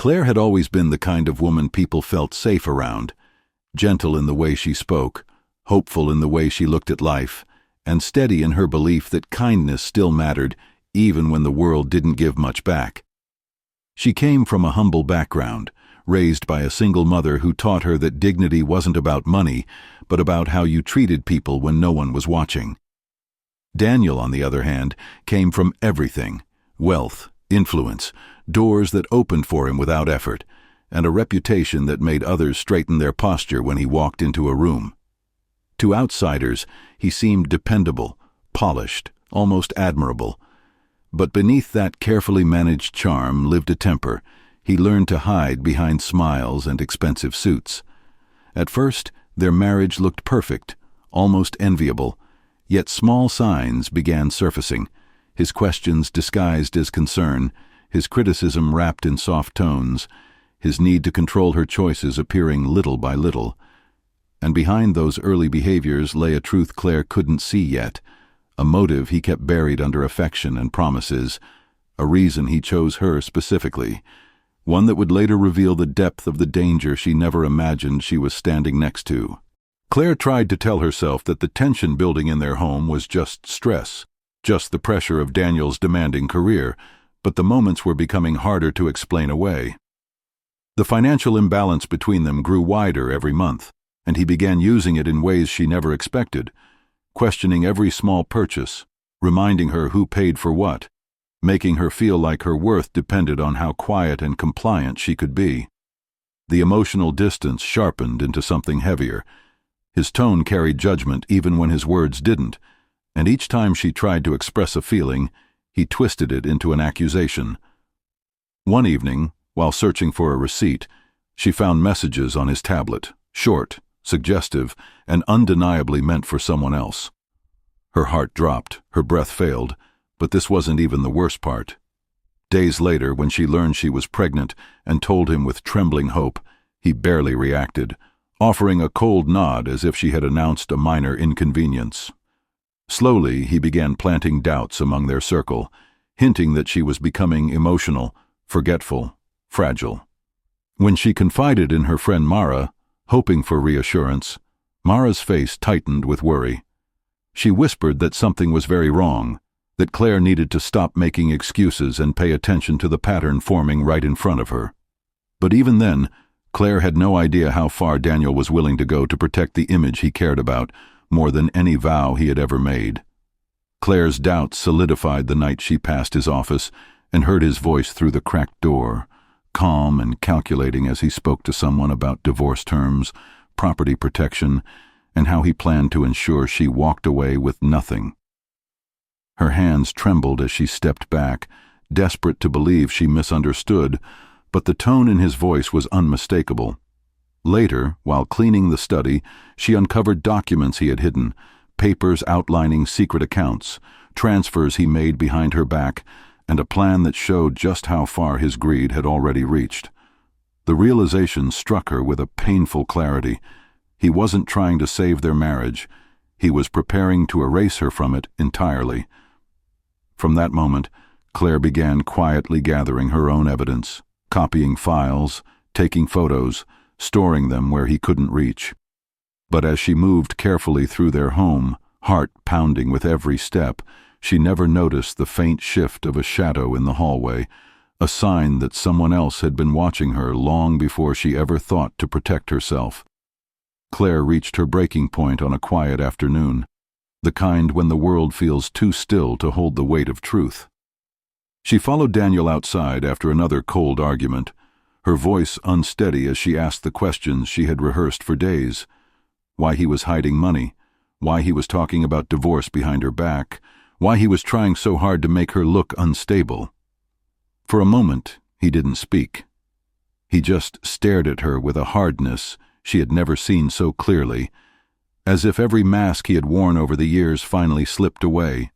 Claire had always been the kind of woman people felt safe around, gentle in the way she spoke, hopeful in the way she looked at life, and steady in her belief that kindness still mattered even when the world didn't give much back. She came from a humble background, raised by a single mother who taught her that dignity wasn't about money, but about how you treated people when no one was watching. Daniel, on the other hand, came from everything: wealth, influence, doors that opened for him without effort, and a reputation that made others straighten their posture when he walked into a room. To outsiders, he seemed dependable, polished, almost admirable. But beneath that carefully managed charm lived a temper he learned to hide behind smiles and expensive suits. At first, their marriage looked perfect, almost enviable, yet small signs began surfacing, his questions disguised as concern, his criticism wrapped in soft tones, his need to control her choices appearing little by little. And behind those early behaviors lay a truth Claire couldn't see yet, a motive he kept buried under affection and promises, a reason he chose her specifically, one that would later reveal the depth of the danger she never imagined she was standing next to. Claire tried to tell herself that the tension building in their home was just stress, just the pressure of Daniel's demanding career, but the moments were becoming harder to explain away. The financial imbalance between them grew wider every month, and he began using it in ways she never expected, questioning every small purchase, reminding her who paid for what, making her feel like her worth depended on how quiet and compliant she could be. The emotional distance sharpened into something heavier. His tone carried judgment even when his words didn't, and each time she tried to express a feeling, he twisted it into an accusation. One evening, while searching for a receipt, she found messages on his tablet, short, suggestive, and undeniably meant for someone else. Her heart dropped, her breath failed, but this wasn't even the worst part. Days later, when she learned she was pregnant and told him with trembling hope, he barely reacted, offering a cold nod as if she had announced a minor inconvenience. Slowly, he began planting doubts among their circle, hinting that she was becoming emotional, forgetful, fragile. When she confided in her friend Mara, hoping for reassurance, Mara's face tightened with worry. She whispered that something was very wrong, that Claire needed to stop making excuses and pay attention to the pattern forming right in front of her. But even then, Claire had no idea how far Daniel was willing to go to protect the image he cared about more than any vow he had ever made. Claire's doubts solidified the night she passed his office and heard his voice through the cracked door, calm and calculating as he spoke to someone about divorce terms, property protection, and how he planned to ensure she walked away with nothing. Her hands trembled as she stepped back, desperate to believe she misunderstood, but the tone in his voice was unmistakable. Later, while cleaning the study, she uncovered documents he had hidden, papers outlining secret accounts, transfers he made behind her back, and a plan that showed just how far his greed had already reached. The realization struck her with a painful clarity. He wasn't trying to save their marriage. He was preparing to erase her from it entirely. From that moment, Claire began quietly gathering her own evidence, copying files, taking photos, storing them where he couldn't reach. But as she moved carefully through their home, heart pounding with every step, she never noticed the faint shift of a shadow in the hallway, a sign that someone else had been watching her long before she ever thought to protect herself. Claire reached her breaking point on a quiet afternoon, the kind when the world feels too still to hold the weight of truth. She followed Daniel outside after another cold argument, her voice unsteady as she asked the questions she had rehearsed for days. Why he was hiding money, why he was talking about divorce behind her back, why he was trying so hard to make her look unstable. For a moment, he didn't speak. He just stared at her with a hardness she had never seen so clearly, as if every mask he had worn over the years finally slipped away.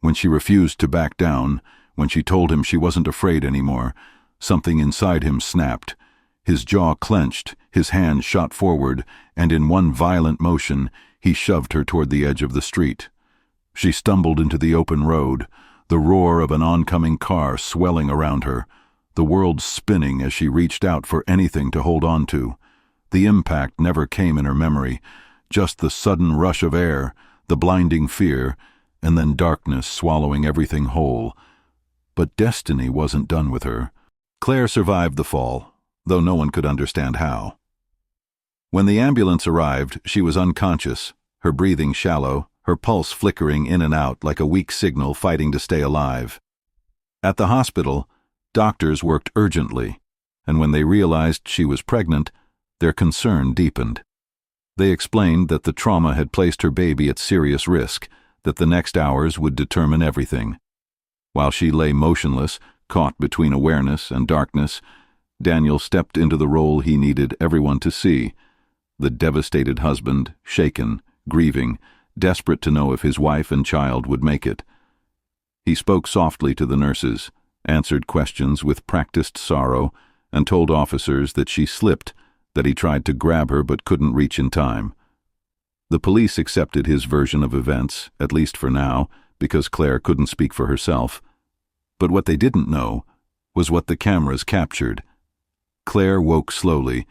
When she refused to back down, when she told him she wasn't afraid anymore, something inside him snapped. His jaw clenched, his hand shot forward, and in one violent motion, he shoved her toward the edge of the street. She stumbled into the open road, the roar of an oncoming car swelling around her. the world spinning as she reached out for anything to hold on to. The impact never came in her memory, just the sudden rush of air, the blinding fear, and then darkness swallowing everything whole. But destiny wasn't done with her. Claire survived the fall, though no one could understand how. When the ambulance arrived, she was unconscious, her breathing shallow, her pulse flickering in and out like a weak signal fighting to stay alive. At the hospital, doctors worked urgently, and when they realized she was pregnant, their concern deepened. They explained that the trauma had placed her baby at serious risk, that the next hours would determine everything. While she lay motionless, caught between awareness and darkness, Daniel stepped into the role he needed everyone to see: the devastated husband, shaken, grieving, desperate to know if his wife and child would make it. He spoke softly to the nurses, answered questions with practiced sorrow, and told officers that she slipped, that he tried to grab her but couldn't reach in time. The police accepted his version of events, at least for now, because Claire couldn't speak for herself. But what they didn't know was what the cameras captured. Claire woke slowly,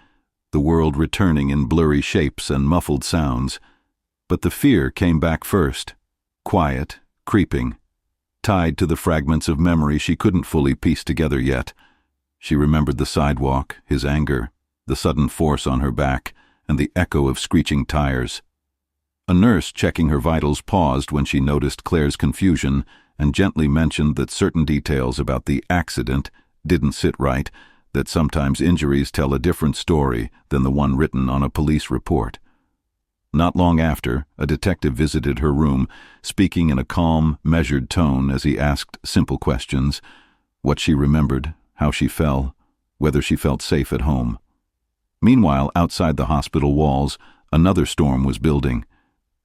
the world returning in blurry shapes and muffled sounds. But the fear came back first, quiet, creeping, tied to the fragments of memory she couldn't fully piece together yet. She remembered the sidewalk, his anger, the sudden force on her back, and the echo of screeching tires. A nurse checking her vitals paused when she noticed Claire's confusion and gently mentioned that certain details about the accident didn't sit right, that sometimes injuries tell a different story than the one written on a police report. Not long after, a detective visited her room, speaking in a calm, measured tone as he asked simple questions: what she remembered, how she fell, whether she felt safe at home. Meanwhile, outside the hospital walls, another storm was building.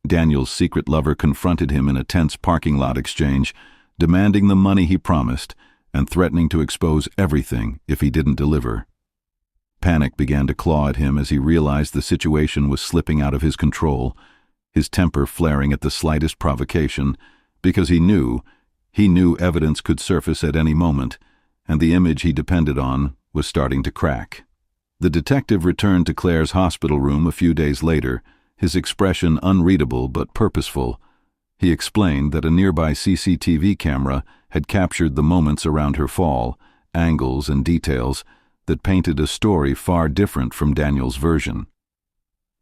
Daniel's secret lover confronted him in a tense parking lot exchange, demanding the money he promised and threatening to expose everything if he didn't deliver. Panic began to claw at him as he realized the situation was slipping out of his control, his temper flaring at the slightest provocation, because he knew evidence could surface at any moment, and the image he depended on was starting to crack. The detective returned to Claire's hospital room a few days later, his expression unreadable but purposeful. He explained that a nearby CCTV camera had captured the moments around her fall, angles and details that painted a story far different from Daniel's version.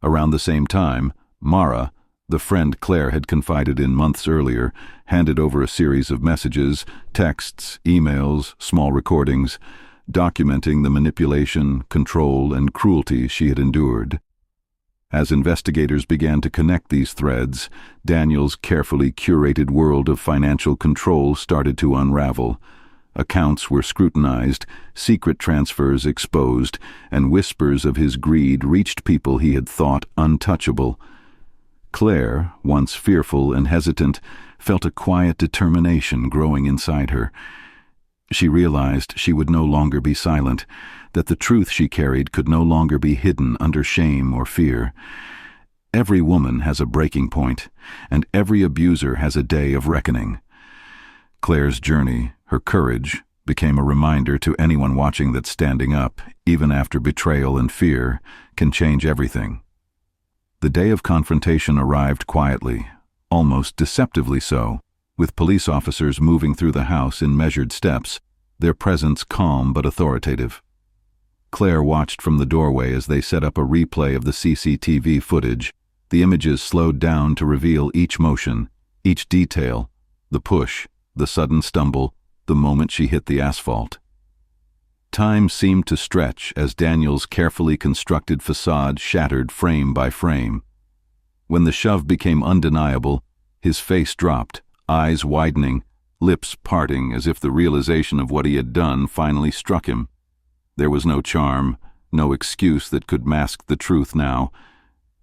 Around the same time, Mara, the friend Claire had confided in months earlier, handed over a series of messages, texts, emails, small recordings, documenting the manipulation, control, and cruelty she had endured. As investigators began to connect these threads, Daniel's carefully curated world of financial control started to unravel. Accounts were scrutinized, secret transfers exposed, and whispers of his greed reached people he had thought untouchable. Claire, once fearful and hesitant, felt a quiet determination growing inside her. She realized she would no longer be silent, that the truth she carried could no longer be hidden under shame or fear. Every woman has a breaking point, and every abuser has a day of reckoning. Claire's journey, her courage, became a reminder to anyone watching that standing up, even after betrayal and fear, can change everything. The day of confrontation arrived quietly, almost deceptively so, with police officers moving through the house in measured steps, their presence calm but authoritative. Claire watched from the doorway as they set up a replay of the CCTV footage. The images slowed down to reveal each motion, each detail, the push, the sudden stumble, the moment she hit the asphalt. Time seemed to stretch as Daniel's carefully constructed facade shattered frame by frame. When the shove became undeniable, his face dropped, eyes widening, lips parting as if the realization of what he had done finally struck him. There was no charm, no excuse that could mask the truth now.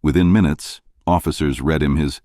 Within minutes, officers read him his